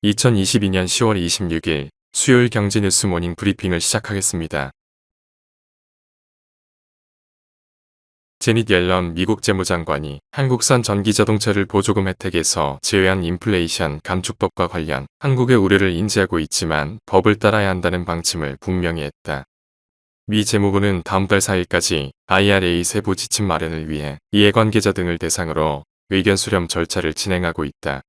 2022년 10월 26일 수요일 경제뉴스 모닝 브리핑을 시작하겠습니다. 제닛 옐런 미국 재무장관이 한국산 전기자동차를 보조금 혜택에서 제외한 인플레이션 감축법과 관련 한국의 우려를 인지하고 있지만 법을 따라야 한다는 방침을 분명히 했다. 미 재무부는 다음 달 4일까지 IRA 세부 지침 마련을 위해 이해관계자 등을 대상으로 의견 수렴 절차를 진행하고 있다.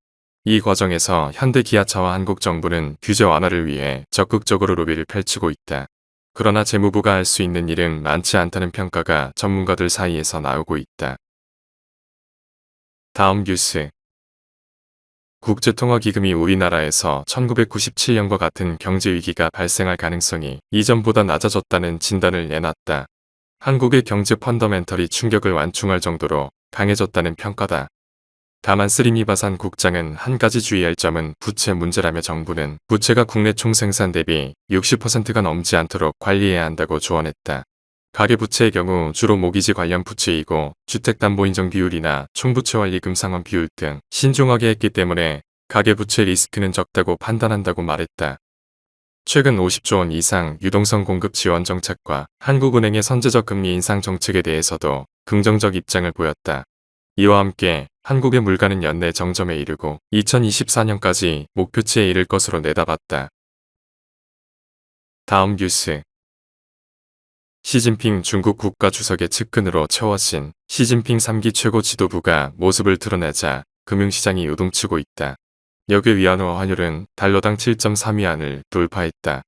이 과정에서 현대기아차와 한국정부는 규제 완화를 위해 적극적으로 로비를 펼치고 있다. 그러나 재무부가 할 수 있는 일은 많지 않다는 평가가 전문가들 사이에서 나오고 있다. 다음 뉴스. 국제통화기금이 우리나라에서 1997년과 같은 경제위기가 발생할 가능성이 이전보다 낮아졌다는 진단을 내놨다. 한국의 경제 펀더멘털이 충격을 완충할 정도로 강해졌다는 평가다. 다만 스리니바산 국장은 한 가지 주의할 점은 부채 문제라며 정부는 부채가 국내 총생산 대비 60%가 넘지 않도록 관리해야 한다고 조언했다. 가계부채의 경우 주로 모기지 관련 부채이고 주택담보인정 비율이나 총부채완리금 상환 비율 등 신중하게 했기 때문에 가계부채 리스크는 적다고 판단한다고 말했다. 최근 50조 원 이상 유동성 공급 지원 정책과 한국은행의 선제적 금리 인상 정책에 대해서도 긍정적 입장을 보였다. 이와 함께 한국의 물가는 연내 정점에 이르고 2024년까지 목표치에 이를 것으로 내다봤다. 다음 뉴스. 시진핑 중국 국가주석의 측근으로 채워진 시진핑 3기 최고 지도부가 모습을 드러내자 금융시장이 요동치고 있다. 역의 위안화 환율은 달러당 7.3위안을 돌파했다.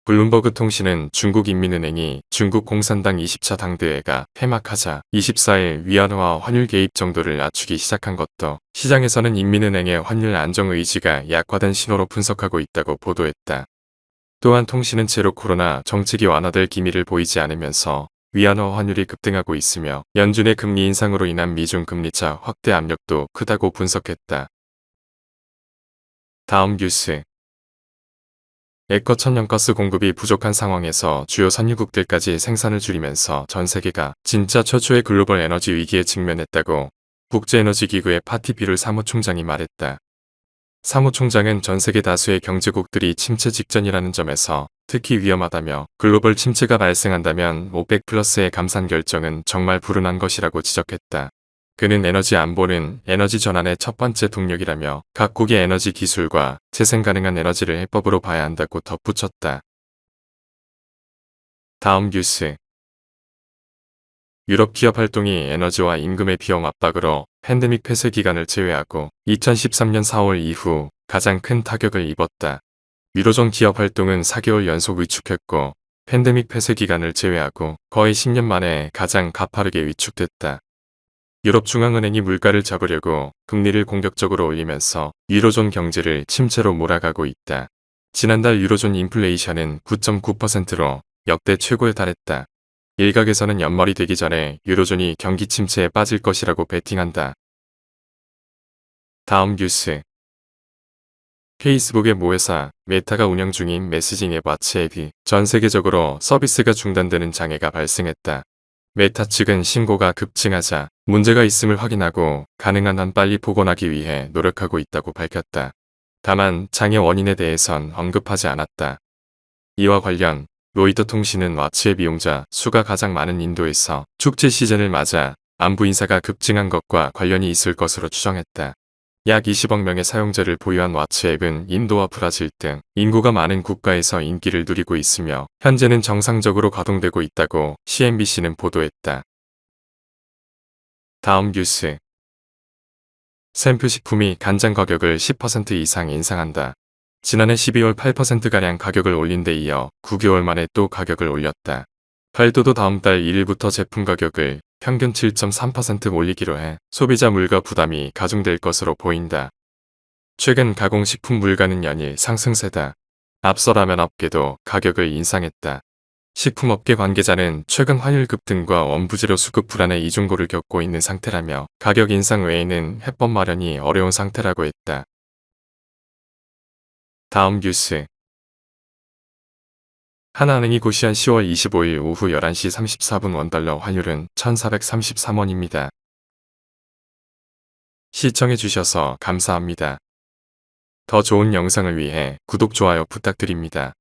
블룸버그 통신은 중국인민은행이 중국 공산당 20차 당대회가 폐막하자 24일 위안화 환율 개입 정도를 낮추기 시작한 것도 시장에서는 인민은행의 환율 안정 의지가 약화된 신호로 분석하고 있다고 보도했다. 또한 통신은 제로 코로나 정책이 완화될 기미를 보이지 않으면서 위안화 환율이 급등하고 있으며 연준의 금리 인상으로 인한 미중 금리차 확대 압력도 크다고 분석했다. 다음 뉴스. 에커 천연가스 공급이 부족한 상황에서 주요 산유국들까지 생산을 줄이면서 전 세계가 진짜 최초의 글로벌 에너지 위기에 직면했다고 국제에너지기구의 파티 비룰 사무총장이 말했다. 사무총장은 전 세계 다수의 경제국들이 침체 직전이라는 점에서 특히 위험하다며 글로벌 침체가 발생한다면 오펙 플러스의 감산 결정은 정말 불운한 것이라고 지적했다. 그는 에너지 안보는 에너지 전환의 첫 번째 동력이라며 각국의 에너지 기술과 재생 가능한 에너지를 해법으로 봐야 한다고 덧붙였다. 다음 뉴스. 유럽 기업 활동이 에너지와 임금의 비용 압박으로 팬데믹 폐쇄 기간을 제외하고 2013년 4월 이후 가장 큰 타격을 입었다. 유로존 기업 활동은 4개월 연속 위축했고 팬데믹 폐쇄 기간을 제외하고 거의 10년 만에 가장 가파르게 위축됐다. 유럽중앙은행이 물가를 잡으려고 금리를 공격적으로 올리면서 유로존 경제를 침체로 몰아가고 있다. 지난달 유로존 인플레이션은 9.9%로 역대 최고에 달했다. 일각에서는 연말이 되기 전에 유로존이 경기 침체에 빠질 것이라고 베팅한다. 다음 뉴스. 페이스북의 모회사 메타가 운영 중인 메시징 앱 왓츠앱이 전 세계적으로 서비스가 중단되는 장애가 발생했다. 메타 측은 신고가 급증하자 문제가 있음을 확인하고 가능한 한 빨리 복원하기 위해 노력하고 있다고 밝혔다. 다만 장애 원인에 대해선 언급하지 않았다. 이와 관련 로이터 통신은 왓츠앱 이용자 수가 가장 많은 인도에서 축제 시즌을 맞아 안부 인사가 급증한 것과 관련이 있을 것으로 추정했다. 약 20억 명의 사용자를 보유한 왓츠앱은 인도와 브라질 등 인구가 많은 국가에서 인기를 누리고 있으며 현재는 정상적으로 가동되고 있다고 CNBC는 보도했다. 다음 뉴스. 샘표 식품이 간장 가격을 10% 이상 인상한다. 지난해 12월 8%가량 가격을 올린 데 이어 9개월 만에 또 가격을 올렸다. 팔도도 다음 달 1일부터 제품 가격을 평균 7.3% 올리기로 해 소비자 물가 부담이 가중될 것으로 보인다. 최근 가공식품 물가는 연일 상승세다. 앞서 라면 업계도 가격을 인상했다. 식품업계 관계자는 최근 환율 급등과 원부재료 수급 불안의 이중고를 겪고 있는 상태라며 가격 인상 외에는 해법 마련이 어려운 상태라고 했다. 다음 뉴스. 하나은행이 고시한 10월 25일 오후 11시 34분 원달러 환율은 1,433원입니다. 시청해주셔서 감사합니다. 더 좋은 영상을 위해 구독, 좋아요 부탁드립니다.